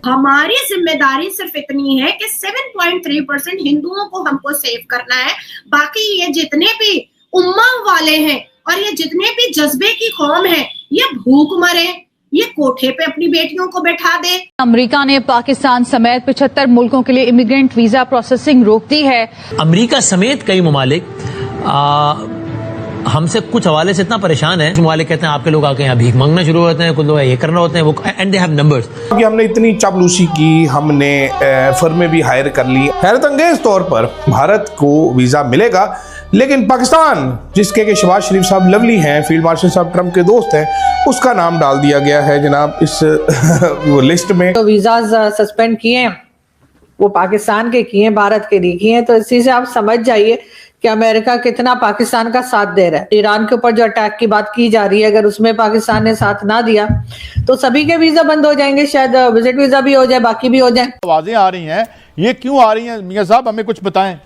हमारी जिम्मेदारी सिर्फ इतनी है कि 7.3% हिंदुओं को हमको सेव करना है। बाकी ये जितने भी उम्मा वाले हैं और ये जितने भी जज्बे की कौम है, ये भूख मरे, ये कोठे पे अपनी बेटियों को बैठा दे। अमेरिका ने पाकिस्तान समेत 75 मुल्कों के लिए इमिग्रेंट वीजा प्रोसेसिंग रोक दी है। अमेरिका समेत कई ममालिक हमसे कुछ हवाले से इतना परेशान है, ममालिक कहते हैं आपके लोग आके यहाँ भीख मांगना शुरू होते हैं, कुछ लोग ये करना होते हैं, वो एंड दे हैव नंबर्स। कि हमने इतनी चापलूसी की, हमने फर्में भी हायर कर ली। हैरत अंगेज तौर पर भारत को वीजा मिलेगा, लेकिन पाकिस्तान जिसके कि शहबाज शरीफ साहब लवली हैं, फील्ड मार्शल साहब ट्रंप के दोस्त हैं, उसका नाम डाल दिया गया है जनाब इस वो लिस्ट में। तो वीजाज सस्पेंड किए हैं, वो पाकिस्तान के किए, भारत के नहीं किए। तो इसी से आप समझ जाइए कि अमेरिका कितना पाकिस्तान का साथ दे रहा है। ईरान के ऊपर जो अटैक की बात की जा रही है, अगर उसमें पाकिस्तान ने साथ ना दिया तो सभी के वीजा बंद हो जाएंगे, शायद विजिट वीजा भी हो जाए, बाकी भी हो जाए। आवाजें आ रही हैं, ये क्यों आ रही हैं मियां साहब, हमें कुछ बताएं।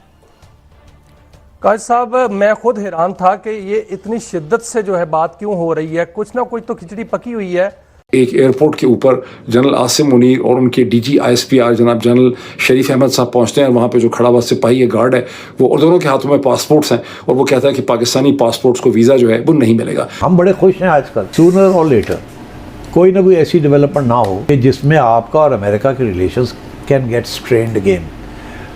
काज साहब, मैं खुद हैरान था कि ये इतनी शिद्दत से जो है बात क्यों हो रही है। कुछ ना कुछ तो खिचड़ी पकी हुई है। एक एयरपोर्ट के ऊपर जनरल आसिम मुनीर और उनके डीजी ISPR जनाब जनरल शरीफ अहमद साहब पहुंचते हैं। वहाँ पे जो खड़ा हुआ सिपाही है, गार्ड है, वो और दोनों के हाथों में पासपोर्ट्स हैं और वो कहता है कि पाकिस्तानी पासपोर्ट्स को वीज़ा जो है वो नहीं मिलेगा। हम बड़े खुश हैं आजकल, सूनर और लेटर कोई ना कोई ऐसी डेवलपमेंट ना हो कि जिसमें आपका और अमेरिका के relations can get strained again.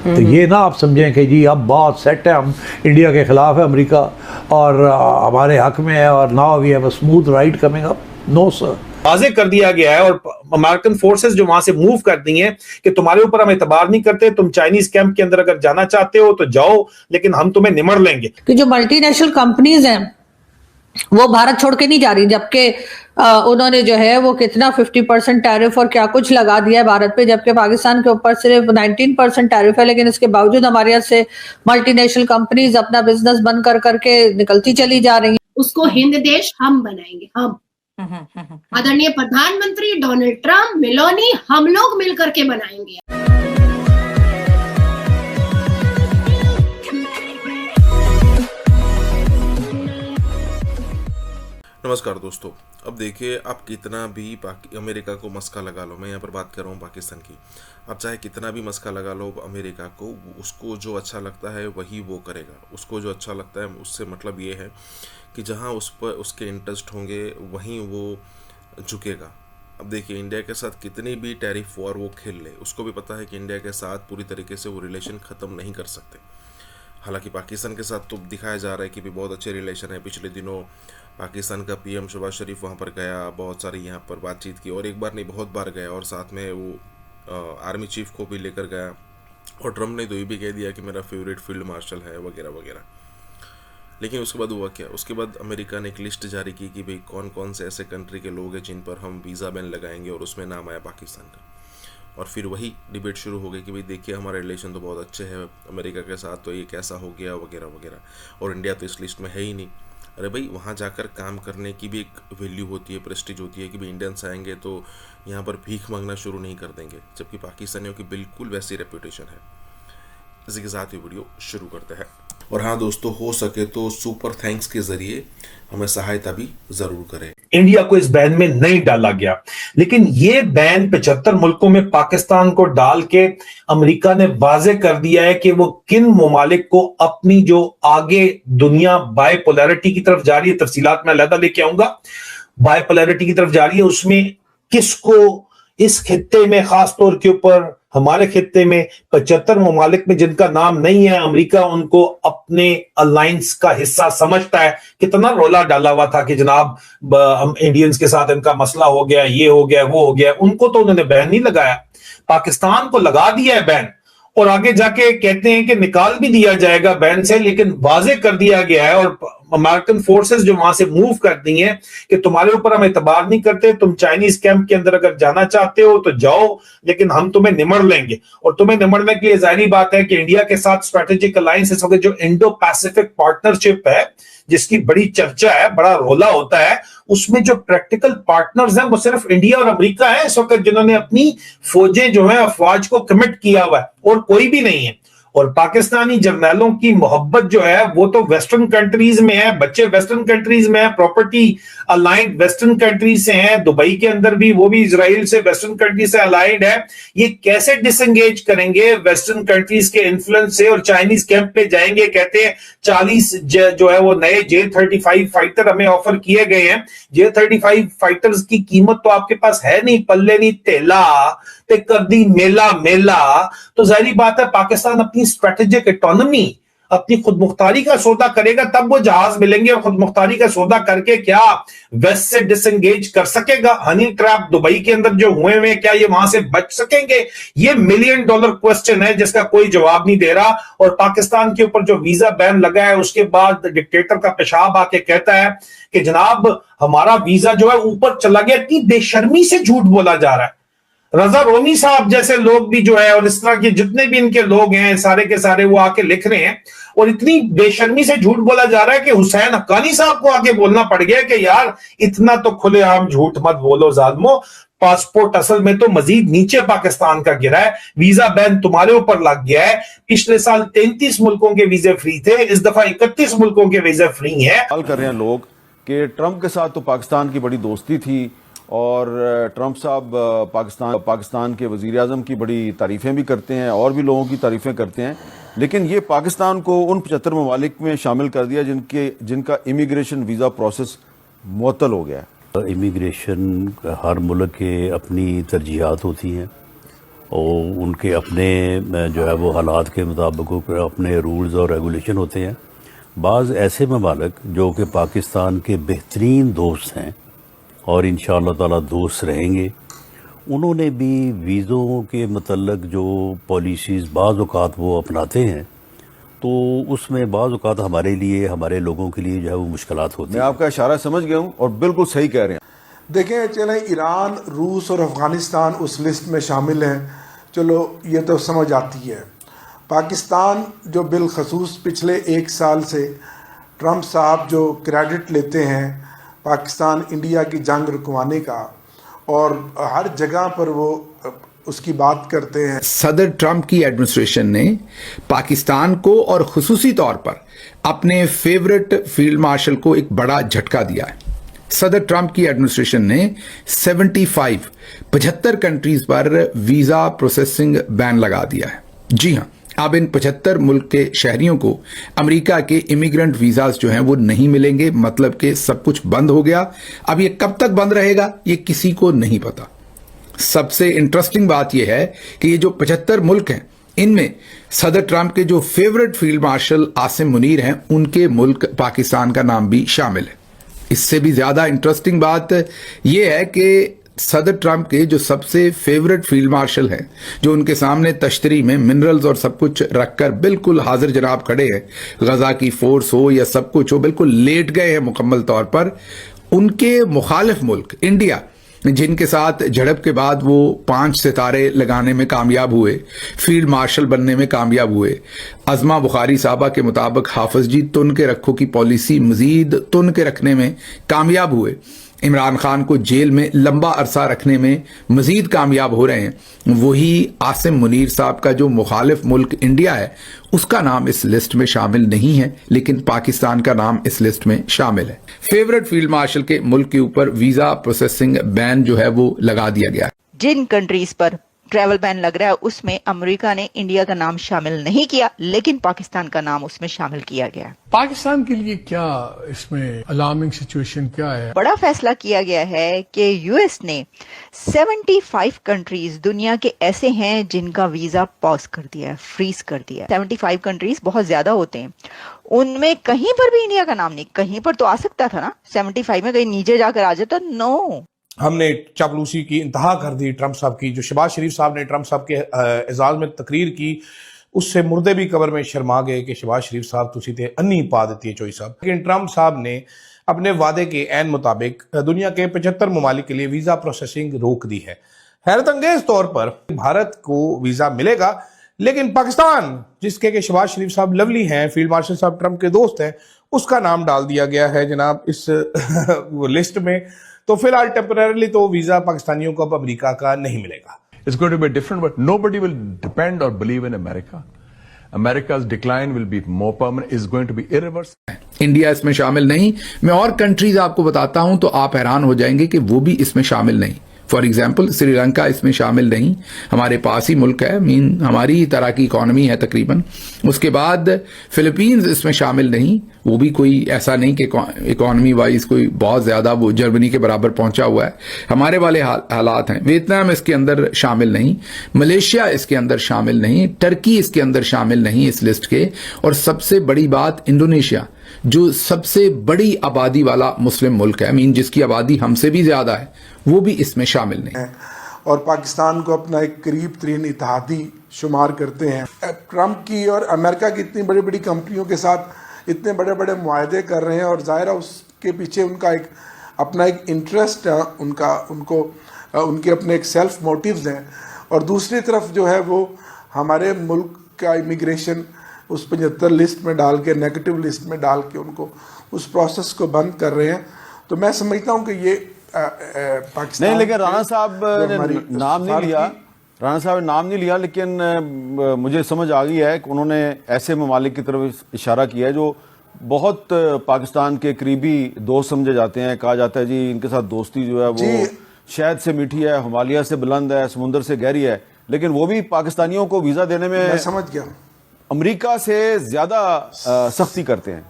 तो ये ना आप समझें कि जी अब बहुत सेट है, हम इंडिया के खिलाफ है अमेरिका और हमारे हक में है और now we have a smooth ride coming up. No sir, वाज़ेह कर दिया गया है और अमेरिकन फोर्सेस जो वहां से मूव कर दी हैं कि तुम्हारे ऊपर हम एतबार नहीं करते, तुम चाइनीज कैंप के अंदर अगर जाना चाहते हो तो जाओ, लेकिन हम तुम्हें निमड़ लेंगे। कि जो मल्टीनेशनल कंपनीज हैं वो भारत छोड़ के नहीं जा रही, जबकि उन्होंने जो है वो कितना 50% टैरिफ और क्या कुछ लगा दिया है भारत पे, जबकि पाकिस्तान के ऊपर सिर्फ 19% टैरिफ है। लेकिन इसके बावजूद हमारे यहाँ से मल्टीनेशनल कंपनीज अपना बिजनेस बंद कर करके निकलती चली जा रही हैं। उसको हिंद देश हम बनाएंगे, हम आदरणीय प्रधानमंत्री डोनाल्ड ट्रंप, मेलोनी, हम लोग मिलकर के बनाएंगे। नमस्कार दोस्तों, अब देखिए आप कितना भी अमेरिका को मस्का लगा लो, मैं यहाँ पर बात कर रहा हूँ पाकिस्तान की, आप चाहे कितना भी मस्का लगा लो अमेरिका को, उसको जो अच्छा लगता है वही वो करेगा। उसको जो अच्छा लगता है उससे मतलब ये है कि जहाँ उस पर उसके इंटरेस्ट होंगे वहीं वो झुकेगा। अब देखिए इंडिया के साथ कितनी भी टैरिफ वॉर वो खेल ले, उसको भी पता है कि इंडिया के साथ पूरी तरीके से वो रिलेशन ख़त्म नहीं कर सकते। हालांकि पाकिस्तान के साथ तो दिखाया जा रहा है कि भी बहुत अच्छे रिलेशन है। पिछले दिनों पाकिस्तान का PM शहबाज शरीफ वहाँ पर गया, बहुत सारी यहाँ पर बातचीत की, और एक बार नहीं बहुत बार गया, और साथ में वो आर्मी चीफ को भी लेकर गया, और ट्रम्प ने तो ये भी कह दिया कि मेरा फेवरेट फील्ड मार्शल है वगैरह वगैरह। लेकिन उसके बाद हुआ क्या, उसके बाद अमेरिका ने एक लिस्ट जारी की कि भाई कौन कौन से ऐसे कंट्री के लोग हैं जिन पर हम वीज़ा बैन लगाएंगे, और उसमें नाम आया पाकिस्तान का। और फिर वही डिबेट शुरू हो गई कि भाई देखिए हमारे रिलेशन तो बहुत अच्छे हैं अमेरिका के साथ, तो ये कैसा हो गया वगैरह वगैरह, और इंडिया तो इस लिस्ट में है ही नहीं। अरे भाई वहाँ जाकर काम करने की भी एक वैल्यू होती है, प्रेस्टीज होती है कि भाई इंडियंस आएंगे तो यहाँ पर भीख मांगना शुरू नहीं कर देंगे, जबकि पाकिस्तानियों की बिल्कुल वैसी रेपुटेशन है। इसी के साथ ये वीडियो शुरू करते हैं। और हाँ दोस्तों, हो सके तो सुपर थैंक्स के जरिए हमें सहायता भी जरूर करें। इंडिया को इस बैन में नहीं डाला गया, लेकिन ये बैन 75 मुल्कों में पाकिस्तान को डाल के अमेरिका ने वाज़ेह कर दिया है कि वो किन ममालिक को अपनी जो आगे दुनिया बायपोलैरिटी की तरफ जा रही है, तफसीलात मैं अलहदा लेके आऊंगा, बायपोलैरिटी की तरफ जा रही है, उसमें किसको इस खित्ते में खास तौर के ऊपर हमारे खित्ते में 75 ममालिक में जिनका नाम नहीं है, अमेरिका उनको अपने अलायंस का हिस्सा समझता है। कितना रोला डाला हुआ था कि जनाब हम इंडियंस के साथ इनका मसला हो गया, ये हो गया, वो हो गया। उनको तो उन्होंने बैन नहीं लगाया, पाकिस्तान को लगा दिया है बैन, और आगे जाके कहते हैं कि निकाल भी दिया जाएगा बैन से, लेकिन वाज़ेह कर दिया गया है और अमेरिकन फोर्सेस जो वहां से मूव कर दी हैं कि तुम्हारे ऊपर हम एतबार नहीं करते, तुम चाइनीज कैंप के अंदर अगर जाना चाहते हो तो जाओ, लेकिन हम तुम्हें निमड़ लेंगे। और तुम्हें निमड़ने के लिए जाहिर बात है कि इंडिया के साथ स्ट्रेटेजिक अलायंस इस वक्त जो इंडो पैसिफिक पार्टनरशिप है, जिसकी बड़ी चर्चा है, बड़ा रोला होता है, उसमें जो प्रैक्टिकल पार्टनर्स हैं वो सिर्फ इंडिया और अमेरिका है इस वक्त, जिन्होंने अपनी फौजें जो है अफवाज को कमिट किया हुआ है, और कोई भी नहीं है। और पाकिस्तानी जर्नैलों की मोहब्बत जो है वो तो वेस्टर्न कंट्रीज में है, बच्चे वेस्टर्न कंट्रीज में है, प्रॉपर्टी अलाइंड वेस्टर्न कंट्रीज से है, दुबई के अंदर भी वो भी इजराइल से वेस्टर्न कंट्री से अलाइंड है। ये कैसे डिसएंगेज करेंगे वेस्टर्न कंट्रीज के इन्फ्लुएंस से और चाइनीज कैंप पे जाएंगे? कहते हैं 40 जो है वो नए J-35 फाइटर हमें ऑफर किए गए हैं। J-35 फाइटर्स की कीमत तो आपके पास है नहीं, पल्ले नहीं तेला ते कर दी मेला मेला। तो जाहिर बात है पाकिस्तान अपनी स्ट्रेटेजिक इकोनॉमी, अपनी खुद मुख्तारी का सौदा करेगा तब वो जहाज मिलेंगे, और खुद मुख्तारी का सौदा करके क्या वेस्ट से डिसएंगेज कर सकेगा? हनी ट्रैप दुबई के अंदर जो हुए हैं, क्या ये वहां से बच सकेंगे? ये $1 मिलियन क्वेश्चन है जिसका कोई जवाब नहीं दे रहा। और पाकिस्तान के ऊपर जो वीजा बैन लगा है उसके बाद डिक्टेटर का पेशाब आके कहता है कि जनाब हमारा वीजा जो है ऊपर चला गया। इतनी बेशर्मी से झूठ बोला जा रहा है। रजा रोमी साहब जैसे लोग भी जो है और इस तरह के जितने भी इनके लोग हैं सारे के सारे वो आके लिख रहे हैं, और इतनी बेशर्मी से झूठ बोला जा रहा है कि हुसैन हक्कानी साहब को आके बोलना पड़ गया कि यार इतना तो खुलेआम झूठ मत बोलो जालिमो। पासपोर्ट असल में तो मजीद नीचे पाकिस्तान का गिरा है, वीजा बैन तुम्हारे ऊपर लग गया है। पिछले साल 33 मुल्कों के वीजे फ्री थे, इस दफा 31 मुल्कों के वीजे फ्री हैं। सवाल कर रहे हैं लोग कि ट्रंप के साथ तो पाकिस्तान की बड़ी दोस्ती थी और ट्रंप साहब पाकिस्तान के वजीर आज़म की बड़ी तारीफ़ें भी करते हैं और भी लोगों की तारीफ़ें करते हैं, लेकिन ये पाकिस्तान को उन 75 ममालिक में शामिल कर दिया जिनका इमिग्रेशन वीज़ा प्रोसेस मुअत्तल हो गया है। इमिग्रेशन हर मुल्क के अपनी तरजीहात होती हैं और उनके अपने जो है वो हालात के मुताबिक अपने रूल्स और रेगुलेशन होते हैं। बाज़ ऐसे ममालिक जो कि पाकिस्तान के बेहतरीन दोस्त हैं और इंशाअल्लाह ताला दोस्त रहेंगे, उन्होंने भी वीज़ों के मतलब जो पॉलिसीज़ बाज़ औक़ात वो अपनाते हैं, तो उसमें बाज़ औक़ात हमारे लिए, हमारे लोगों के लिए जो है वो मुश्किलात होती हैं। मैं आपका इशारा समझ गया हूँ और बिल्कुल सही कह रहे हैं। देखें, चलें ईरान, रूस और अफ़गानिस्तान उस लिस्ट में शामिल हैं, चलो ये तो समझ आती है। पाकिस्तान जो बिलखसूस पिछले 1 साल से ट्रंप साहब जो क्रेडिट लेते हैं पाकिस्तान इंडिया की जंग रुकवाने का, और हर जगह पर वो उसकी बात करते हैं। सदर ट्रंप की एडमिनिस्ट्रेशन ने पाकिस्तान को और खुसूसी तौर पर अपने फेवरेट फील्ड मार्शल को एक बड़ा झटका दिया है। सदर ट्रंप की एडमिनिस्ट्रेशन ने 75 कंट्रीज पर वीजा प्रोसेसिंग बैन लगा दिया है। जी हाँ, अब इन 75 मुल्क के शहरियों को अमेरिका के इमिग्रेंट वीजाज जो हैं वो नहीं मिलेंगे, मतलब कि सब कुछ बंद हो गया। अब ये कब तक बंद रहेगा ये किसी को नहीं पता। सबसे इंटरेस्टिंग बात यह है कि ये जो 75 मुल्क हैं, इनमें सदर ट्रंप के जो favourite field marshal Asim Munir हैं, उनके मुल्क पाकिस्तान का नाम भी शामिल है। इससे भी ज्यादा इंटरेस्टिंग बात यह है कि सदर ट्रंप के जो सबसे फेवरेट फील्ड मार्शल हैं, जो उनके सामने तश्तरी में मिनरल्स और सब कुछ रखकर बिल्कुल हाजिर जनाब खड़े हैं, गजा की फोर्स हो या सब कुछ हो, बिल्कुल लेट गए हैं मुकम्मल तौर पर। उनके मुखालिफ मुल्क इंडिया, जिनके साथ झड़प के बाद वो 5 सितारे लगाने में कामयाब हुए, फील्ड मार्शल बनने में कामयाब हुए, अज़मा बुखारी साहबा के मुताबिक हाफिज जी तुन के रखो की पॉलिसी मजीद तुन के रखने में कामयाब हुए, इमरान खान को जेल में लंबा अरसा रखने में मजीद कामयाब हो रहे हैं। वही आसिम मुनीर साहब का जो मुखालिफ मुल्क इंडिया है, उसका नाम इस लिस्ट में शामिल नहीं है, लेकिन पाकिस्तान का नाम इस लिस्ट में शामिल है। फेवरेट फील्ड मार्शल के मुल्क के ऊपर वीजा प्रोसेसिंग बैन जो है वो लगा दिया गया है। जिन कंट्रीज पर ट्रैवल बैन लग रहा है उसमें अमेरिका ने इंडिया का नाम शामिल नहीं किया, लेकिन पाकिस्तान का नाम उसमें शामिल किया गया। पाकिस्तान के लिए क्या इसमें अलार्मिंग सिचुएशन क्या है? बड़ा फैसला किया गया है कि यूएस ने 75 कंट्रीज दुनिया के ऐसे हैं जिनका वीजा पॉज कर दिया है, फ्रीज कर दिया है। 75 कंट्रीज बहुत ज्यादा होते हैं, उनमें कहीं पर भी इंडिया का नाम नहीं। कहीं पर तो आ सकता था ना, 75 में कहीं नीचे जाकर आ जाता। नो, हमने चापलूसी की इंतहा कर दी ट्रंप साहब की। जो शहबाज शरीफ साहब ने ट्रंप साहब के एजाज में तकरीर की, उससे मुर्दे भी कब्र में शर्मा गए कि शहबाज शरीफ साहब तुसी ते अन्नी पा देती है चोई साहब। लेकिन ट्रंप साहब ने अपने वादे के ऐन मुताबिक दुनिया के 75 ममालिक के लिए वीजा प्रोसेसिंग रोक दी है। हैरत अंगेज तौर पर भारत को वीजा मिलेगा, लेकिन पाकिस्तान, जिसके के शहबाज शरीफ साहब लवली हैं, फील्ड मार्शल साहब ट्रंप के दोस्त हैं, उसका नाम डाल दिया गया है जनाब इस लिस्ट में। तो फिलहाल टेम्परेरली तो वीजा पाकिस्तानियों को अब अमेरिका का नहीं मिलेगा। It's going to be different, but nobody will depend or believe in America. America's decline will be more permanent, is going to be irreversible. India इसमें शामिल नहीं। मैं और कंट्रीज आपको बताता हूं तो आप हैरान हो जाएंगे कि वो भी इसमें शामिल नहीं। फॉर एग्जाम्पल श्रीलंका इसमें शामिल नहीं, हमारे पास ही मुल्क है, मीन हमारी ही तरह की इकॉनमी है तकरीबन। उसके बाद फिलीपींस इसमें शामिल नहीं, वो भी कोई ऐसा नहीं कि इकॉनमी वाइज कोई बहुत ज्यादा वो जर्मनी के बराबर पहुंचा हुआ है, हमारे वाले हालात हैं। वियतनाम इसके अंदर शामिल नहीं, मलेशिया इसके अंदर शामिल नहीं, टर्की इसके अंदर शामिल नहीं इस लिस्ट के, और सबसे बड़ी बात इंडोनेशिया जो सबसे बड़ी आबादी वाला मुस्लिम मुल्क है, मीन जिसकी आबादी हमसे भी ज्यादा है, वो भी इसमें शामिल नहीं है। और पाकिस्तान को अपना एक करीब तरीन इत्तेहादी शुमार करते हैं। ट्रंप की और अमेरिका की इतनी बड़ी बड़ी कंपनियों के साथ इतने बड़े बड़े मुआहदे कर रहे हैं, और ज़ाहिर है उसके पीछे उनका एक अपना एक इंटरेस्ट है, उनके अपने एक सेल्फ मोटिव्स हैं। और दूसरी तरफ जो है वो हमारे मुल्क का इमिग्रेशन उस 75 लिस्ट में डाल के, नेगेटिव लिस्ट में डाल के उनको उस प्रोसेस को बंद कर रहे हैं। तो मैं समझता हूँ कि ये पाकिस्तान नहीं, लेकिन राणा साहब ने नाम नहीं लिया, राणा साहब ने नाम नहीं लिया, लेकिन मुझे समझ आ गई है कि उन्होंने ऐसे ममालिक की तरफ इशारा किया है जो बहुत पाकिस्तान के करीबी दोस्त समझे जाते हैं। कहा जाता है जी इनके साथ दोस्ती जो है वो शहद से मीठी है, हिमालय से बुलंद है, समुद्र से गहरी है, लेकिन वो भी पाकिस्तानियों को वीजा देने में, मैं समझ गया, अमेरिका से ज्यादा सख्ती करते हैं।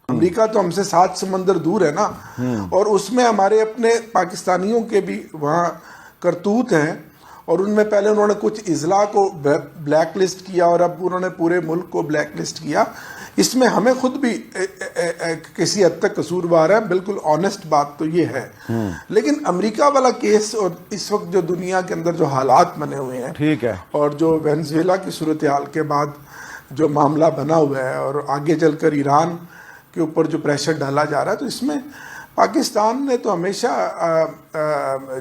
अमेरिका तो हमसे 7 समंदर दूर है ना, और उसमें हमारे अपने पाकिस्तानियों के भी वहाँ करतूत हैं, और उनमें पहले उन्होंने कुछ इजला को ब्लैक लिस्ट किया और अब उन्होंने पूरे मुल्क को ब्लैक लिस्ट किया। इसमें हमें खुद भी किसी हद तक कसूरवार है, बिल्कुल ऑनेस्ट बात तो ये है। लेकिन अमेरिका वाला केस और इस वक्त जो दुनिया के अंदर जो हालात बने हुए हैं, ठीक है, और जो वेनेजुएला की सूरत हाल के बाद जो मामला बना हुआ है और आगे चलकर ईरान के ऊपर जो प्रेशर डाला जा रहा है, तो इसमें पाकिस्तान ने तो हमेशा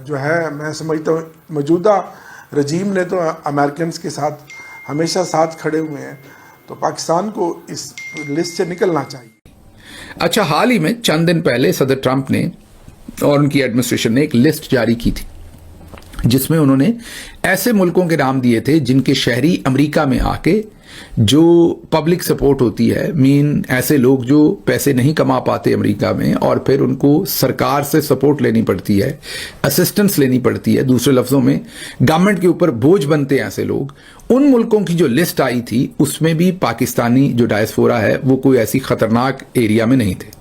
जो है, मैं समझता हूँ मौजूदा रजीम ने तो अमेरिकन के साथ हमेशा साथ खड़े हुए हैं, तो पाकिस्तान को इस लिस्ट से निकलना चाहिए। अच्छा, हाल ही में चंद दिन पहले सदर ट्रंप ने और उनकी एडमिनिस्ट्रेशन ने एक लिस्ट जारी की थी जिसमें उन्होंने ऐसे मुल्कों के नाम दिए थे जिनके शहरी अमेरिका में आके जो पब्लिक सपोर्ट होती है, मीन ऐसे लोग जो पैसे नहीं कमा पाते अमेरिका में और फिर उनको सरकार से सपोर्ट लेनी पड़ती है, असिस्टेंस लेनी पड़ती है, दूसरे लफ्जों में गवर्नमेंट के ऊपर बोझ बनते हैं ऐसे लोग। उन मुल्कों की जो लिस्ट आई थी उसमें भी पाकिस्तानी जो डायस्पोरा है वो कोई ऐसी खतरनाक एरिया में नहीं थे।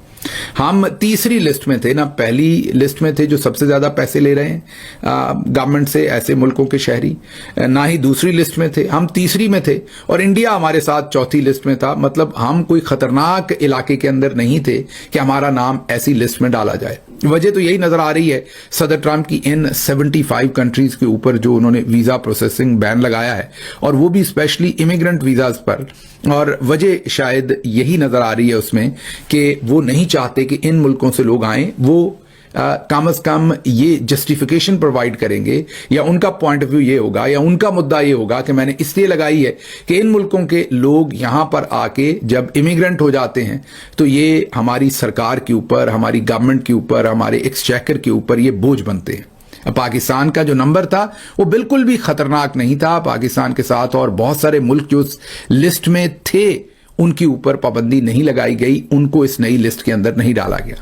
हम तीसरी लिस्ट में थे ना, पहली लिस्ट में थे जो सबसे ज्यादा पैसे ले रहे हैं गवर्नमेंट से ऐसे मुल्कों के शहरी, ना ही दूसरी लिस्ट में थे, हम तीसरी में थे, और इंडिया हमारे साथ चौथी लिस्ट में था। मतलब हम कोई खतरनाक इलाके के अंदर नहीं थे कि हमारा नाम ऐसी लिस्ट में डाला जाए। वजह तो यही नजर आ रही है सदर ट्रंप की इन 75 कंट्रीज के ऊपर जो उन्होंने वीजा प्रोसेसिंग बैन लगाया है, और वो भी स्पेशली इमिग्रेंट वीजाज पर। और वजह शायद यही नजर आ रही है उसमें कि वो नहीं चाहते कि इन मुल्कों से लोग आएं। वो कम अज कम ये जस्टिफिकेशन प्रोवाइड करेंगे, या उनका पॉइंट ऑफ व्यू ये होगा, या उनका मुद्दा ये होगा कि मैंने इसलिए लगाई है कि इन मुल्कों के लोग यहां पर आके जब इमिग्रेंट हो जाते हैं तो ये हमारी सरकार के ऊपर, हमारी गवर्नमेंट के ऊपर, हमारे एक्सचेकर के ऊपर ये बोझ बनते हैं। पाकिस्तान का जो नंबर था वो बिल्कुल भी खतरनाक नहीं था। पाकिस्तान के साथ और बहुत सारे मुल्क जो लिस्ट में थे उनके ऊपर पाबंदी नहीं लगाई गई, उनको इस नई लिस्ट के अंदर नहीं डाला गया।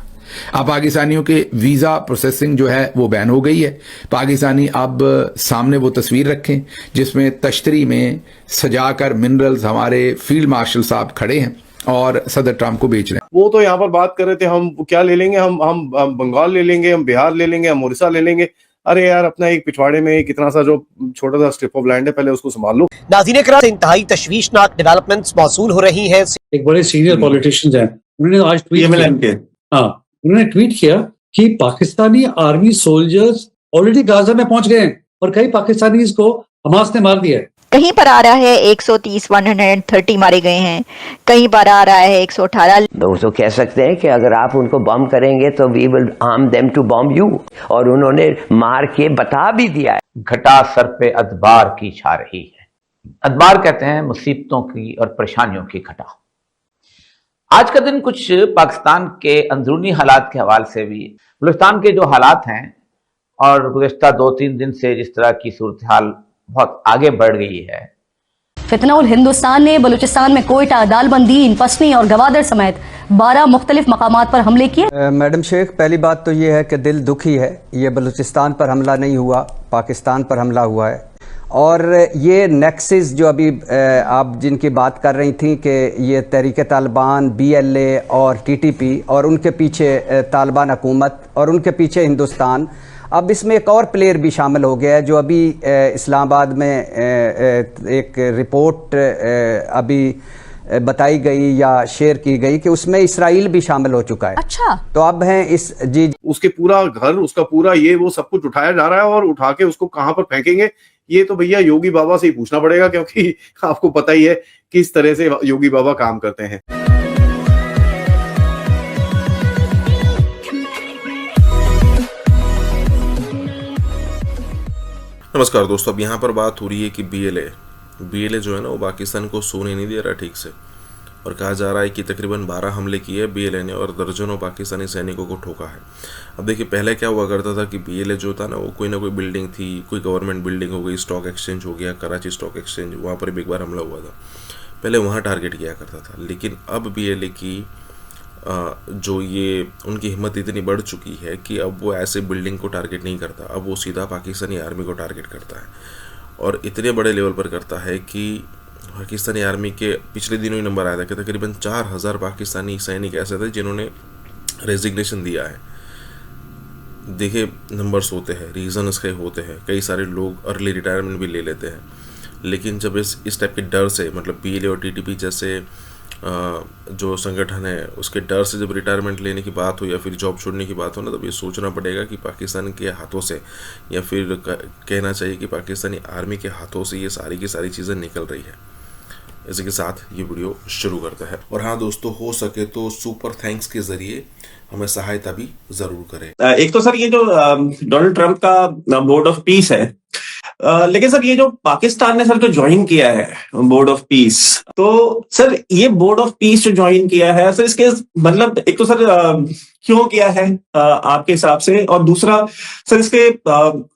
अब पाकिस्तानियों के वीजा प्रोसेसिंग जो है वो बैन हो गई है। पाकिस्तानी अब सामने वो तस्वीर रखें जिसमें तश्तरी में सजाकर मिनरल्स हमारे फील्ड मार्शल साहब खड़े हैं और सदर ट्रंप को बेच रहे हैं। वो तो यहाँ पर बात कर रहे थे हम क्या ले लेंगे, हम बंगाल ले लेंगे, हम बिहार ले लेंगे, हम उड़ीसा ले लेंगे। अरे यार, अपना एक पिछवाड़े में एक इतना सा जो छोटा सा स्ट्रिप ऑफ लैंड है, पहले उसको संभाल लो। नाज़रीन इकराम, इंतहाई तशवीशनाक डेवलपमेंट्स मौसूल हो रही हैं। एक बड़े सीनियर पॉलिटिशियंस हैं, उन्होंने आज ट्वीट किया, उन्होंने ट्वीट किया कि Pakistani army soldiers already Gaza में पहुंच गए हैं और कई पाकिस्तानीज को हमास ने मार दिया है। कहीं पर आ रहा है 130 मारे गए हैं, कहीं पर आ रहा है 118। दोस्तों कह सकते हैं कि अगर आप उनको बम करेंगे तो we will arm them to bomb you, और उन्होंने मार के बता भी दिया है। घटा सर पे अदबार की छा रही है। अदबार कहते हैं मुसीबतों की और परेशानियों की घटा। आज का दिन कुछ पाकिस्तान के अंदरूनी हालात के हवाले से भी, बलूचिस्तान के जो हालात हैं और गुज़श्ता 2-3 दिन से जिस तरह की सूरत हाल बहुत आगे बढ़ गई है। फितनउल हिंदुस्तान ने बलूचिस्तान में कोयटा, दालबंदीन, पसनी और गवादर समेत 12 मुख्तलिफ मकामात पर हमले किए। मैडम शेख, पहली बात तो ये है कि दिल दुखी है। ये बलूचिस्तान पर हमला नहीं हुआ, पाकिस्तान पर हमला हुआ है। और ये नेक्सिस जो अभी आप जिनकी बात कर रही थी कि ये तहरीक तालिबान, BLA और TTP और उनके पीछे तालिबान हुकूमत और उनके पीछे हिंदुस्तान, अब इसमें एक और प्लेयर भी शामिल हो गया है जो अभी इस्लामाबाद में एक रिपोर्ट अभी बताई गई या शेयर की गई कि उसमें इसराइल भी शामिल हो चुका है। अच्छा, तो अब हैं इस जी उसके पूरा घर, उसका पूरा ये वो सब कुछ उठाया जा रहा है और उठा के उसको कहां पर फेंकेंगे ये तो भैया योगी बाबा से ही पूछना पड़ेगा, क्योंकि आपको पता ही है किस तरह से योगी बाबा काम करते हैं। नमस्कार दोस्तों, अब यहाँ पर बात हो रही है कि BLA जो है ना वो पाकिस्तान को सोने नहीं दे रहा ठीक से, और कहा जा रहा है कि तकरीबन 12 हमले किए BLA ने और दर्जनों पाकिस्तानी सैनिकों को ठोका है। अब देखिए, पहले क्या हुआ करता था कि BLA जो था ना वो कोई ना कोई बिल्डिंग थी, कोई गवर्नमेंट बिल्डिंग हो गई, स्टॉक एक्सचेंज हो गया, कराची स्टॉक एक्सचेंज, वहाँ पर भी एक बार हमला हुआ था, पहले वहाँ टारगेट किया करता था। लेकिन अब BLA की जो ये उनकी हिम्मत इतनी बढ़ चुकी है कि अब वो ऐसे बिल्डिंग को टारगेट नहीं करता, अब वो सीधा पाकिस्तानी आर्मी को टारगेट करता है, और इतने बड़े लेवल पर करता है कि पाकिस्तानी आर्मी के पिछले दिनों ही नंबर आया था कि तकरीबन 4000 पाकिस्तानी सैनिक ऐसे थे जिन्होंने रेजिग्नेशन दिया है। देखिए, नंबर्स होते हैं, रीज़न इसके होते हैं, कई सारे लोग अर्ली रिटायरमेंट भी ले लेते हैं, लेकिन जब इस टाइप के डर से, मतलब BLA और TTP जैसे जो संगठन है उसके डर से जब रिटायरमेंट लेने की बात हो या फिर जॉब छोड़ने की बात हो ना, तब ये सोचना पड़ेगा कि पाकिस्तान के हाथों से, या फिर कहना चाहिए कि पाकिस्तानी आर्मी के हाथों से ये सारी की सारी चीज़ें निकल रही है। इसी के साथ ये वीडियो शुरू करता है। और हाँ दोस्तों, हो सके तो सुपर थैंक्स के जरिए हमें सहायता भी जरूर करें। एक तो सर ये जो डोनाल्ड ट्रंप का बोर्ड ऑफ पीस है, लेकिन सर ये जो पाकिस्तान ने सर जो ज्वाइन किया है बोर्ड ऑफ पीस, तो सर ये बोर्ड ऑफ पीस जो ज्वाइन किया है सर, इसके मतलब एक तो सर क्यों किया है आपके हिसाब से, और दूसरा सर इसके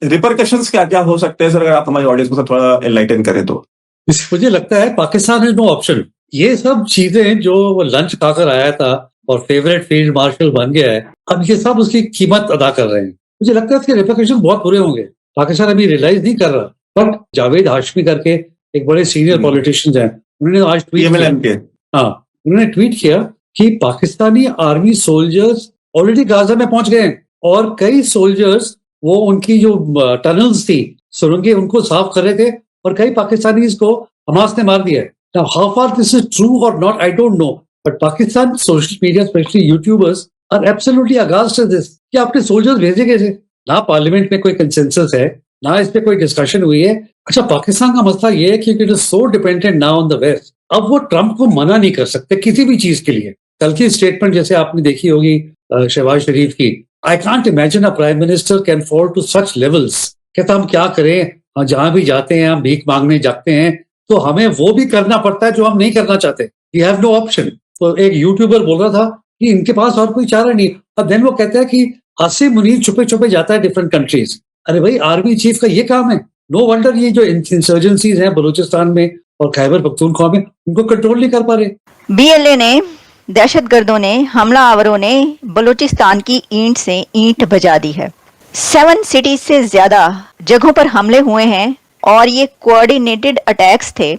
रिपरकशंस क्या क्या हो सकते हैं सर, अगर आप हमारी ऑडियंस को सर थोड़ा एनलाइटन करें तो। मुझे लगता है पाकिस्तान हैज नो ऑप्शन। ये सब चीजें जो वो लंच खाकर आया था और फेवरेट फील्ड मार्शल बन गया है, अब ये सब उसकी कीमत अदा कर रहे हैं। मुझे लगता है इसके रिपरकशन बहुत बुरे होंगे। पाकिस्तान अभी रियलाइज नहीं कर रहा, बट जावेद हाशमी करके एक बड़े सीनियर पॉलिटिशियंस हैं, उन्होंने आज ट्वीट किया, उन्होंने ट्वीट किया कि Pakistani army soldiers already Gaza में पहुंच गए हैं और कई सोल्जर्स वो उनकी जो टनल्स थी, सुरंगें, उनको साफ कर रहे थे और कई पाकिस्तानीज को हमास ने मार दिया है। Now, how far this is true or not, I don't know. But Pakistan social media, especially YouTubers, are absolutely aghast at this. कि आपने सोल्जर्स भेजे कैसे? ना पार्लियामेंट में कोई कंसेंसस है, ना इस पे कोई डिस्कशन हुई है। अच्छा, पाकिस्तान का मसला ये है कि it is so dependent now on the west. अब वो ट्रंप को मना नहीं कर सकते किसी भी चीज के लिए। कल की स्टेटमेंट जैसे आपने देखी होगी शहबाज शरीफ की, I can't imagine a prime minister can fall to such levels. कहता हम क्या करें, जहां भी जाते हैं हम भीख मांगने जाते हैं, तो हमें वो भी करना पड़ता है जो हम नहीं करना चाहते। We have no option. तो एक यूट्यूबर बोल रहा था कि इनके पास और कोई चारा नहीं। और देन वो कहता है कि आसिम मुनीर छुपे छुपे जाता है डिफरेंट कंट्रीज। अरे भाई, आर्मी चीफ का ये काम है। नो वंडर ये जो इंसर्जेंसीज हैं बलूचिस्तान में और खैबर पख्तूनख्वा में, उनको कंट्रोल नहीं कर पा रहे। BLA ने, दहशतगर्दों ने, हमलावरों ने बलूचिस्तान की ईंट से ईंट बजा दी है। 7 सिटीज से ज्यादा जगहों पर हमले हुए हैं और ये कोऑर्डिनेटेड अटैक्स थे,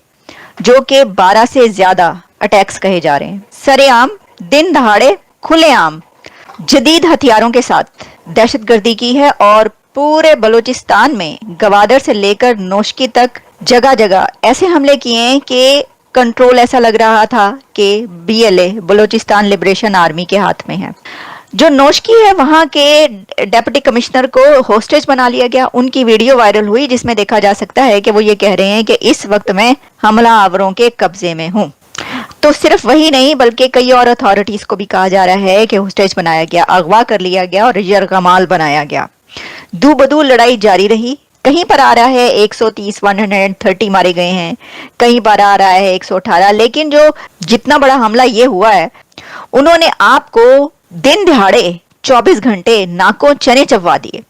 जो कि 12 से ज्यादा अटैक्स कहे जा रहे हैं। सरेआम, दिन दहाड़े, खुलेआम, जदीद हथियारों के साथ दहशतगर्दी की है और पूरे बलूचिस्तान में गवादर से लेकर नोशकी तक जगह जगह ऐसे हमले किए हैं कि कंट्रोल ऐसा लग रहा था कि BLA, बलूचिस्तान लिबरेशन आर्मी के हाथ में है। जो नोशकी है, वहां के डेप्यूटी कमिश्नर को होस्टेज बना लिया गया। उनकी वीडियो वायरल हुई जिसमें देखा जा सकता है कि वो ये कह रहे हैं कि इस वक्त मैं हमलावरों के कब्जे में हूं। तो सिर्फ वही नहीं बल्कि कई और अथॉरिटीज को भी कहा जा रहा है कि होस्टेज बनाया गया, अगवा कर लिया गया और यरगमाल बनाया गया। दू बदू लड़ाई जारी रही। कहीं पर आ रहा है 130, 130 मारे गए हैं, कहीं पर आ रहा है 118। लेकिन जो जितना बड़ा हमला ये हुआ है, उन्होंने आपको दिन दिहाड़े 24 घंटे नाकों चने चबवा दिए।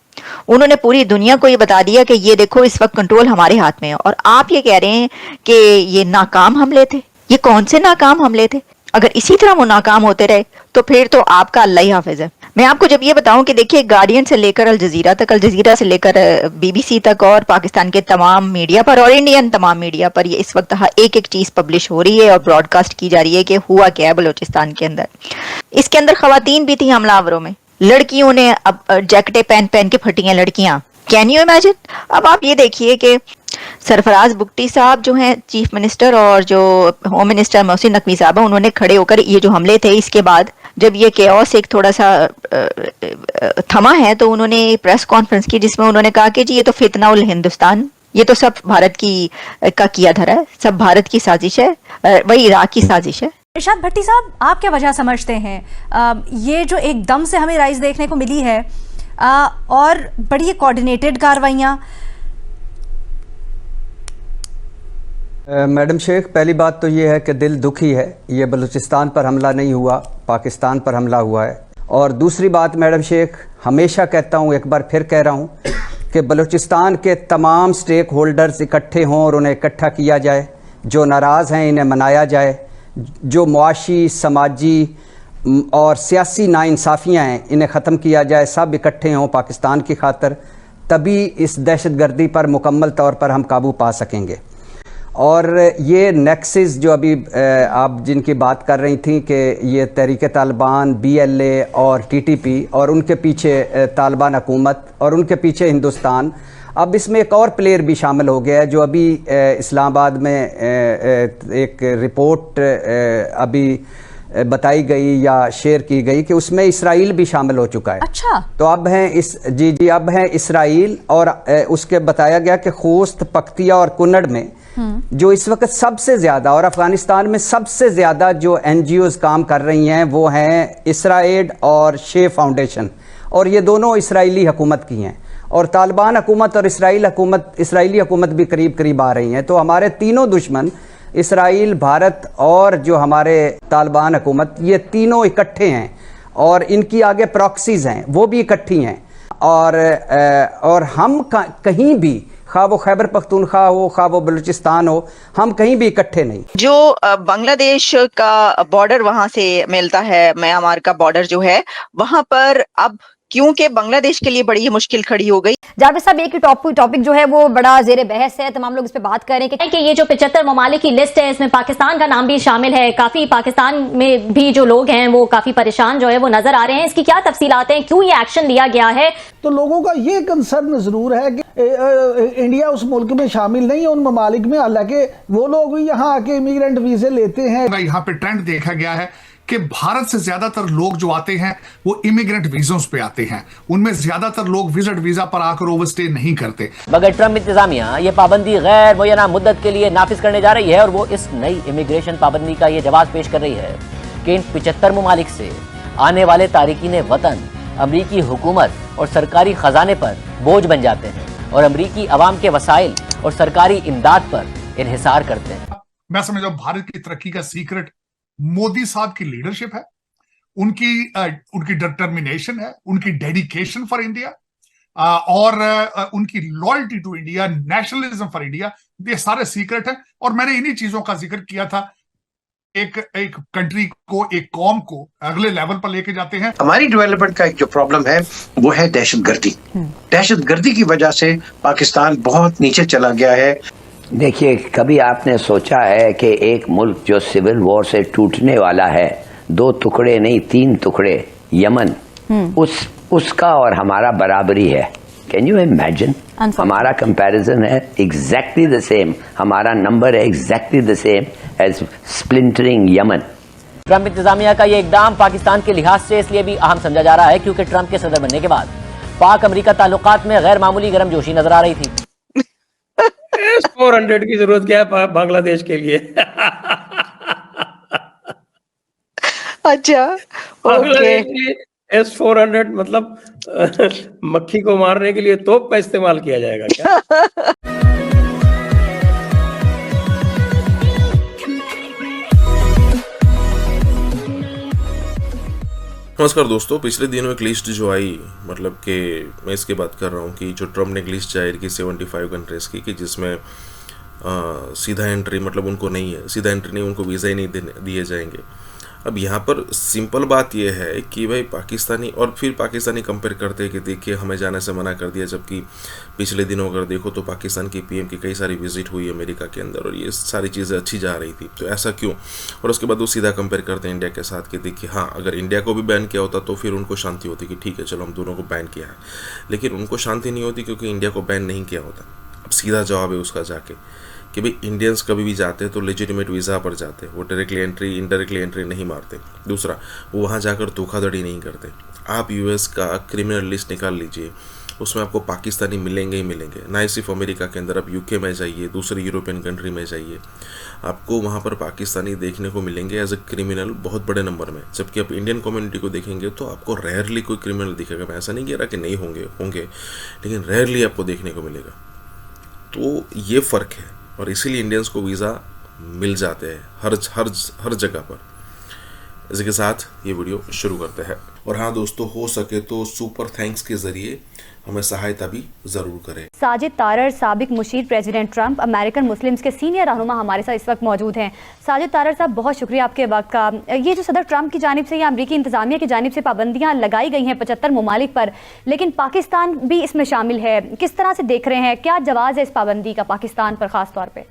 उन्होंने पूरी दुनिया को ये बता दिया कि ये देखो इस वक्त कंट्रोल हमारे हाथ में है, और आप ये कह रहे हैं कि ये नाकाम हमले थे। ये कौन से नाकाम हमले थे? अगर इसी तरह वो नाकाम होते रहे तो फिर तो आपका अल्लाह ही हाफिज है। मैं आपको जब ये बताऊं कि देखिए, गार्डियन से लेकर अल जजीरा तक, अल जजीरा से लेकर BBC तक, और पाकिस्तान के तमाम मीडिया पर और इंडियन तमाम मीडिया पर ये इस वक्त एक एक चीज पब्लिश हो रही है और ब्रॉडकास्ट की जा रही है कि हुआ क्या है बलूचिस्तान के अंदर। इसके अंदर खवातीन भी थी हमलावरों में, लड़कियों ने अब जैकेटें पहन पहन के फटी हैं लड़कियां। Can you imagine? अब आप ये देखिए कि सरफराज बुगटी साहब जो हैं चीफ मिनिस्टर, और जो होम मिनिस्टर मोहसिन नकवी साहब, उन्होंने खड़े होकर ये जो हमले थे, इसके बाद जब ये केओस एक थोड़ा सा थमा है, तो उन्होंने प्रेस कॉन्फ्रेंस की जिसमें उन्होंने कहा कि जी ये तो फितना उल हिंदुस्तान, ये तो सब भारत की का किया धरा है, सब भारत की साजिश है, वही इराक की साजिश है। इरशाद भट्टी साहब, आप क्या वजह समझते हैं ये जो एकदम से हमें राइज देखने को मिली है और बड़ी कोऑर्डिनेटेड कार्रवाइयां? मैडम शेख, पहली बात तो ये है कि दिल दुखी है, ये बलूचिस्तान पर हमला नहीं हुआ, पाकिस्तान पर हमला हुआ है। और दूसरी बात मैडम शेख, हमेशा कहता हूँ, एक बार फिर कह रहा हूँ कि बलूचिस्तान के तमाम स्टेक होल्डर्स इकट्ठे हों और उन्हें इकट्ठा किया जाए, जो नाराज़ हैं इन्हें मनाया जाए, जो मुआशी, समाजी और सियासी नाइंसाफ़ियाँ हैं इन्हें ख़त्म किया जाए, सब इकट्ठे हों पाकिस्तान की खातर, तभी इस दहशतगर्दी पर मुकम्मल तौर पर हम काबू पा सकेंगे। और ये नेक्सिस जो अभी आप जिनकी बात कर रही थी कि ये तहरीक तालिबान, BLA और TTP और उनके पीछे तालिबान हुकूमत और उनके पीछे हिंदुस्तान, अब इसमें एक और प्लेयर भी शामिल हो गया है जो अभी इस्लामाबाद में एक रिपोर्ट अभी बताई गई या शेयर की गई कि उसमें इसराइल भी शामिल हो चुका है। अच्छा, तो अब हैं जी अब हैं इसराइल, और उसके बताया गया कि खोस्त, पख्तिया और कुन्नड़ में जो इस वक्त सबसे ज़्यादा और अफगानिस्तान में सबसे ज़्यादा जो NGOs काम कर रही हैं वो हैं इसराइल और शे फाउंडेशन, और ये दोनों इसराइली हुकूमत की हैं, और तालिबान हुकूमत और इसराइली हुकूमत भी करीब करीब आ रही हैं। तो हमारे तीनों दुश्मन इसराइल, भारत और जो हमारे तालिबान हुकूमत, ये तीनों इकट्ठे हैं और इनकी आगे प्रॉक्सीज हैं, वो भी इकट्ठी हैं। और हम कहीं भी, खा वो खैबर पख्तूनख्वा हो, खा वो बलूचिस्तान हो, हम कहीं भी इकट्ठे नहीं। जो बांग्लादेश का बॉर्डर वहां से मिलता है, म्यांमार का बॉर्डर जो है वहां पर, अब क्योंकि बांग्लादेश के लिए बड़ी ही मुश्किल खड़ी हो गई। जावेद साहब, एक टॉपिक जो है वो बड़ा जेर बहस है, तमाम लोग इस पे बात कर रहे हैं कि ये जो 75 ममालिक की लिस्ट है, इसमें पाकिस्तान का नाम भी शामिल है। काफी पाकिस्तान में भी जो लोग हैं वो काफी परेशान जो है वो नजर आ रहे हैं। इसकी क्या तफसीलात हैं, क्यों ये एक्शन लिया गया है? तो लोगों का ये कंसर्न जरूर है कि इंडिया उस मुल्क में शामिल नहीं है, उन ममालिक में, हालांकि वो लोग भी यहाँ आके इमिग्रेंट वीजे लेते हैं। यहाँ पे ट्रेंड देखा गया है कि भारत से ज्यादातर लोग जो आते हैं वो इमिग्रेंट वीजों पे आते हैं, उनमें ज्यादातर लोग विजिट वीजा पर आकर ओवरस्टे नहीं करते। मगर ट्रम्प इंतजामिया ये पाबंदी गैर मुय्यना मुद्दत के लिए नाफिज करने जा रही है, और वो इस नई इमिग्रेशन पाबंदी का ये जवाब पेश कर रही है कि इन 75 ममालिक से आने वाले तारिकीन वतन अमरीकी हुकूमत और सरकारी खजाने पर बोझ बन जाते हैं और अमरीकी अवाम के वसाइल और सरकारी इमदाद पर इन्हिसार करते हैं। मैं समझता हूं भारत की तरक्की का सीक्रेट मोदी साहब की लीडरशिप है, उनकी डिटर्मिनेशन है, उनकी डेडिकेशन फॉर इंडिया, और उनकी loyalty to India, nationalism for India, ये सारे सीक्रेट हैं। और मैंने इन्हीं चीजों का जिक्र किया था। एक कंट्री को, एक कौम को अगले लेवल पर लेके जाते हैं। हमारी डेवलपमेंट का एक जो प्रॉब्लम है वो है दहशतगर्दी। दहशतगर्दी की वजह से पाकिस्तान बहुत नीचे चला गया है। देखिए, कभी आपने सोचा है कि एक मुल्क जो सिविल वॉर से टूटने वाला है, 2 टुकड़े नहीं 3 टुकड़े, यमन, उसका और हमारा बराबरी है? Can you imagine? हमारा कंपैरिजन है एग्जैक्टली द सेम, हमारा नंबर है exactly the same as splintering Yemen. Trump इंतजामिया का ये इकदाम पाकिस्तान के लिहाज से इसलिए भी अहम समझा जा रहा है क्योंकि ट्रम्प के सदर बनने के बाद पाक अमेरिका ताल्लुकात में गैर मामूली गर्मजोशी नजर आ रही थी। S-400 की जरूरत क्या है बांग्लादेश के लिए? अच्छा, बांग्लादेश के लिए S-400 मतलब मक्खी को मारने के लिए तोप का इस्तेमाल किया जाएगा क्या? नमस्कार दोस्तों, पिछले दिनों एक लिस्ट जो आई, मतलब कि मैं इसकी बात कर रहा हूँ कि जो ट्रम्प ने एक लिस्ट जाहिर की 75 कंट्रीज़ की, कि जिसमें सीधा एंट्री, मतलब उनको नहीं है, सीधा एंट्री नहीं, उनको वीज़ा ही नहीं दिए जाएंगे। अब यहाँ पर सिंपल बात यह है कि भाई पाकिस्तानी, और फिर पाकिस्तानी कंपेयर करते हैं कि देखिए हमें जाने से मना कर दिया, जबकि पिछले दिनों अगर देखो तो पाकिस्तान की पीएम की कई सारी विजिट हुई अमेरिका के अंदर और ये सारी चीज़ें अच्छी जा रही थी, तो ऐसा क्यों? और उसके बाद वो सीधा कंपेयर करते हैं इंडिया के साथ कि देखिए हाँ, अगर इंडिया को भी बैन किया होता तो फिर उनको शांति होती कि ठीक है चलो हम दोनों को बैन किया है, लेकिन उनको शांति नहीं होती क्योंकि इंडिया को बैन नहीं किया होता। अब सीधा जवाब है उसका जाके कि भाई इंडियंस कभी भी जाते हैं तो लेजिटिमेट वीज़ा पर जाते हैं, वो डायरेक्टली एंट्री इनडायरेक्टली एंट्री नहीं मारते। दूसरा, वो वहाँ जाकर धोखाधड़ी नहीं करते। आप यूएस का क्रिमिनल लिस्ट निकाल लीजिए, उसमें आपको पाकिस्तानी मिलेंगे ही मिलेंगे, ना ही सिर्फ अमेरिका के अंदर, आप यूके में जाइए, दूसरी यूरोपियन कंट्री में जाइए, आपको वहाँ पर पाकिस्तानी देखने को मिलेंगे एज ए क्रिमिनल बहुत बड़े नंबर में। जबकि आप इंडियन कम्युनिटी को देखेंगे तो आपको रेयरली कोई क्रिमिनल दिखेगा। मैं ऐसा नहीं कह रहा कि नहीं होंगे, लेकिन रेयरली आपको देखने को मिलेगा। तो ये फ़र्क है और इसीलिए इंडियंस को वीज़ा मिल जाते हैं हर जगह पर। इसी के साथ ये वीडियो शुरू करते हैं। और हाँ दोस्तों, हो सके तो सुपर थैंक्स के ज़रिए हमें सहायता भी ज़रूर करें। साजिद तारर, साबिक मुशीर प्रेसिडेंट ट्रंप, अमेरिकन मुस्लिम्स के सीनियर रहनुमा हमारे साथ इस वक्त मौजूद हैं। साजिद तारर साहब, बहुत शुक्रिया आपके वक्त का। ये जो सदर ट्रंप की जानिब से या अमरीकी इंतजामिया की जानिब से पाबंदियां लगाई गई हैं 75 ममालिक पर, लेकिन पाकिस्तान भी इसमें शामिल है, किस तरह से देख रहे हैं? क्या जवाज़ है इस पाबंदी का पाकिस्तान पर ख़ास तौर पर?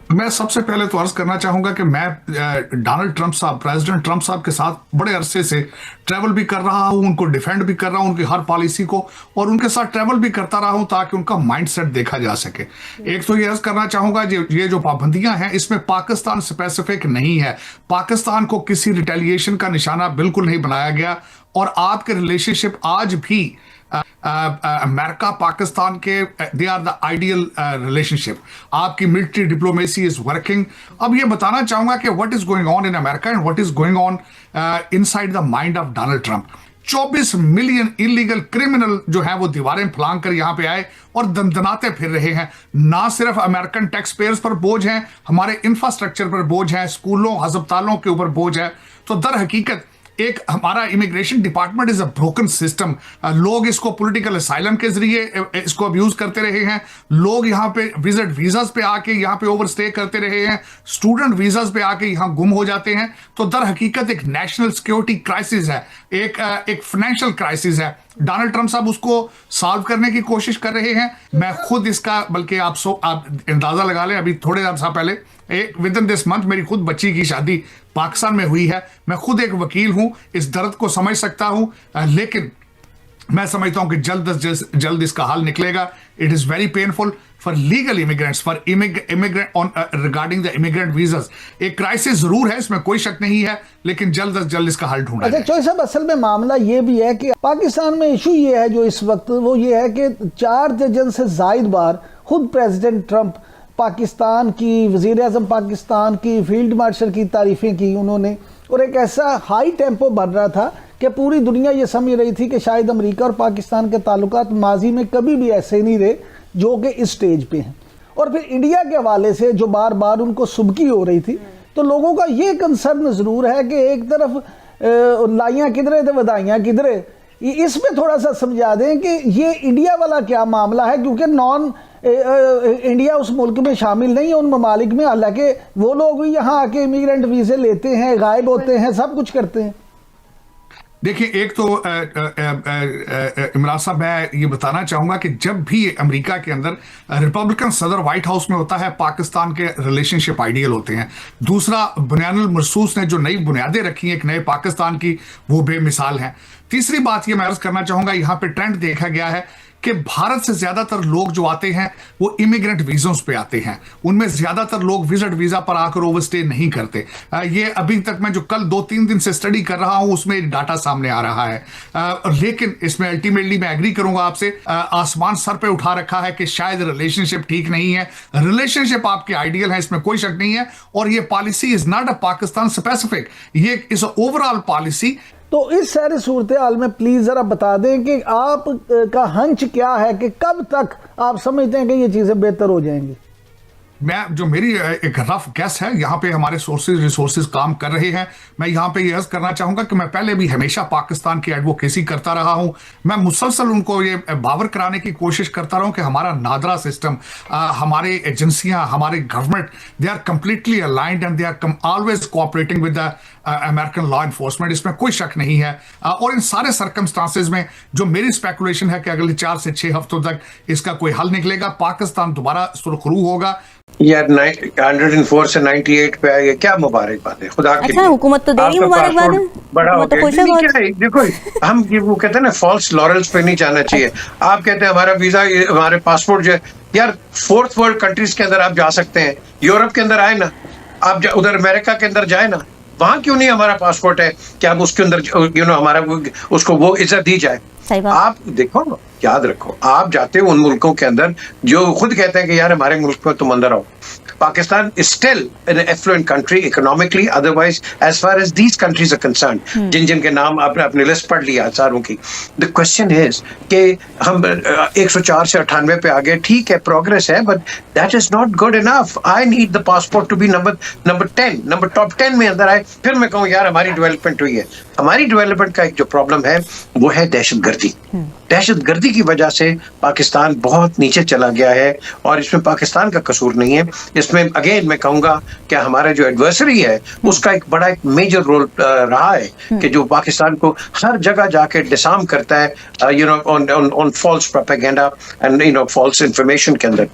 मैं सबसे पहले तो अर्ज करना चाहूंगा कि मैं डोनाल्ड ट्रंप साहब, प्रेसिडेंट ट्रंप साहब के साथ बड़े अरसे से ट्रैवल भी कर रहा हूं, उनको डिफेंड भी कर रहा हूं, उनकी हर पॉलिसी को, और उनके साथ ट्रैवल भी करता रहा हूं ताकि उनका माइंडसेट देखा जा सके। एक तो ये अर्ज करना चाहूंगा, ये जो पाबंदियां हैं इसमें पाकिस्तान स्पेसिफिक नहीं है, पाकिस्तान को किसी रिटेलिएशन का निशाना बिल्कुल नहीं बनाया गया, और आपके रिलेशनशिप आज भी अमेरिका पाकिस्तान के, they are the ideal relationship. आपकी मिलिट्री डिप्लोमेसी इज वर्किंग। अब ये बताना चाहूंगा कि what is going on in America and what is going on inside the mind of Donald Trump. 24 million illegal criminal जो है वो दीवारें फलांग कर यहां पे आए और दंदनाते फिर रहे हैं। ना सिर्फ अमेरिकन टैक्स पेयर्स पर बोझ है, हमारे इंफ्रास्ट्रक्चर पर बोझ है, स्कूलों अस्पतालों के ऊपर बोझ है। तो दर हकीकत एक हमारा immigration department is a broken system. लोग इसको पॉलिटिकल असाइलम के जरिए इसको अब्यूज करते रहे हैं, लोग यहाँ पे विजिट वीजाज पे आके यहाँ पे ओवरस्टे करते रहे हैं, स्टूडेंट वीजाज पे आके यहाँ गुम हो जाते हैं। तो दर हकीकत एक नेशनल सिक्योरिटी क्राइसिस है, एक फाइनेंशियल क्राइसिस है। डोनाल्ड ट्रंप साहब उसको सॉल्व करने की कोशिश कर रहे हैं। मैं खुद इसका, बल्कि आप अंदाजा लगा लें, अभी थोड़े अर्सा पहले विद इन दिस मंथ मेरी खुद बच्ची की शादी पाकिस्तान में हुई है। मैं खुद एक वकील हूं, इस दर्द को समझ सकता हूं, लेकिन मैं समझता हूं कि जल्द इसका हल निकलेगा। It is very painful for legal immigrants, for immigrant on regarding the immigrant visas. एक क्राइसिस जरूर है, इसमें कोई शक नहीं है, लेकिन जल्द अज जल्द इसका हल ढूंढा जाए। चौधरी साहब, असल में मामला ये भी है कि पाकिस्तान में इशू ये है जो इस वक्त, वो ये है कि 4 दर्जन से जायद बार खुद प्रेसिडेंट ट्रंप पाकिस्तान की, वज़ीर आज़म पाकिस्तान की, फील्ड मार्शल की तारीफ़ें की उन्होंने, और एक ऐसा हाई टेम्पो बन रहा था कि पूरी दुनिया ये समझ रही थी कि शायद अमेरिका और पाकिस्तान के ताल्लुकात माजी में कभी भी ऐसे नहीं रहे जो कि इस स्टेज पे हैं। और फिर इंडिया के हवाले से जो बार बार उनको सुबकी हो रही थी, तो लोगों का ये कंसर्न ज़रूर है कि एक तरफ लाइयाँ किधरे थे बधाइयाँ किधरे। इसमें थोड़ा सा समझा दें कि ये इंडिया वाला क्या मामला है, क्योंकि नॉन इंडिया उस मुल्क में शामिल नहीं है उन ममालिक में, हालांकि वो लोग भी यहाँ आके इमिग्रेंट वीज़े लेते हैं, गायब होते हैं, सब कुछ करते हैं। देखिए, एक तो इमरान साहब, मैं ये बताना चाहूंगा कि जब भी अमेरिका के अंदर रिपब्लिकन सदर व्हाइट हाउस में होता है, पाकिस्तान के रिलेशनशिप आइडियल होते हैं। दूसरा, बुनियानुल मरसूस ने जो नई बुनियादें रखी हैं एक नए पाकिस्तान की, वो बेमिसाल हैं। तीसरी बात ये मैं अर्ज करना चाहूंगा, यहाँ पे ट्रेंड देखा गया है कि भारत से ज्यादातर लोग जो आते हैं वो इमिग्रेंट वीज़ों पे आते हैं, उनमें ज्यादातर लोग विजिट वीजा पर आकर ओवरस्टे नहीं करते। ये अभी तक मैं जो कल 2-3 दिन से स्टडी कर रहा हूं उसमें डाटा सामने आ रहा है। लेकिन इसमें अल्टीमेटली मैं एग्री करूंगा आपसे, आसमान सर पे उठा रखा है कि शायद रिलेशनशिप ठीक नहीं है। रिलेशनशिप आपके आइडियल है, इसमें कोई शक नहीं है, और ये policy is not a Pakistan specific, ये इज ओवरऑल पॉलिसी। तो इस सारी सूरत हाल में प्लीज जरा बता दें कि आप का हंच क्या है कि कब तक आप समझते हैं कि ये चीजें बेहतर हो जाएंगी? मेरी एक रफ गैस है, यहाँ पे हमारे रिसोर्सेज काम कर रहे हैं। मैं यहाँ पे ये अर्ज करना चाहूंगा कि मैं पहले भी हमेशा पाकिस्तान की एडवोकेसी करता रहा हूँ। मैं मुसलसल उनको ये बावर कराने की कोशिश करता रहा हूँ कि हमारा नादरा सिस्टम, हमारे एजेंसियां, हमारे government, they are completely aligned and they are always cooperating with the American law enforcement. इसमें कोई शक नहीं है। और इन सारे सर्कमस्टांसेस में जो मेरी स्पेकुलेशन है कि अगले 4 से 6 हफ्तों तक इसका कोई हल निकलेगा, पाकिस्तान दोबारा सुरखरू होगा। यार 104 से 98 पे आएगा, क्या मुबारकबाद है खुदा की। अच्छा, हुकूमत तो दे रही मुबारकबाद है, बड़ा हो तो गया। खुश नहीं, क्या है, देखो हम ये वो कहते हैं ना, फॉल्स लॉरेल्स पे नहीं जाना चाहिए। आप कहते हैं हमारा वीजा, हमारे पासपोर्ट जो है, यार 4th वर्ल्ड कंट्रीज के अंदर आप जा सकते हैं, यूरोप के अंदर आए ना आप, उधर अमेरिका के अंदर जाए ना, वहां क्यों नहीं हमारा पासपोर्ट है कि हम उसके अंदर हमारा उसको वो इज्जत दी जाए। आप देखो, याद रखो, आप जाते हो उन मुल्कों के अंदर जो खुद कहते हैं कि यार हमारे मुल्क में तुम अंदर आओ। Pakistan is still an affluent country economically, otherwise as far as these countries are concerned, जिन के नाम आपने अपनी लिस्ट पढ़ लिया सारों की। The question is कि हम 104 से 98 पे आ गए, ठीक है, प्रोग्रेस है, but that is not good enough. I need the passport to be number 10, number top 10 में अंदर आए, फिर मैं कहूँ यार हमारी डेवलपमेंट हुई है। हमारी डेवलपमेंट का एक जो प्रॉब्लम है वो है दहशतगर्दी। दहशतगर्दी की वजह से पाकिस्तान बहुत नीचे चला गया है, और इसमें पाकिस्तान का कसूर नहीं है। इसमें अगेन मैं कहूंगा कि हमारा जो एडवर्सरी है उसका एक बड़ा एक मेजर रोल रहा है कि जो पाकिस्तान को हर जगह जाके डिसार्म करता है, on false propaganda and false information के अंदर।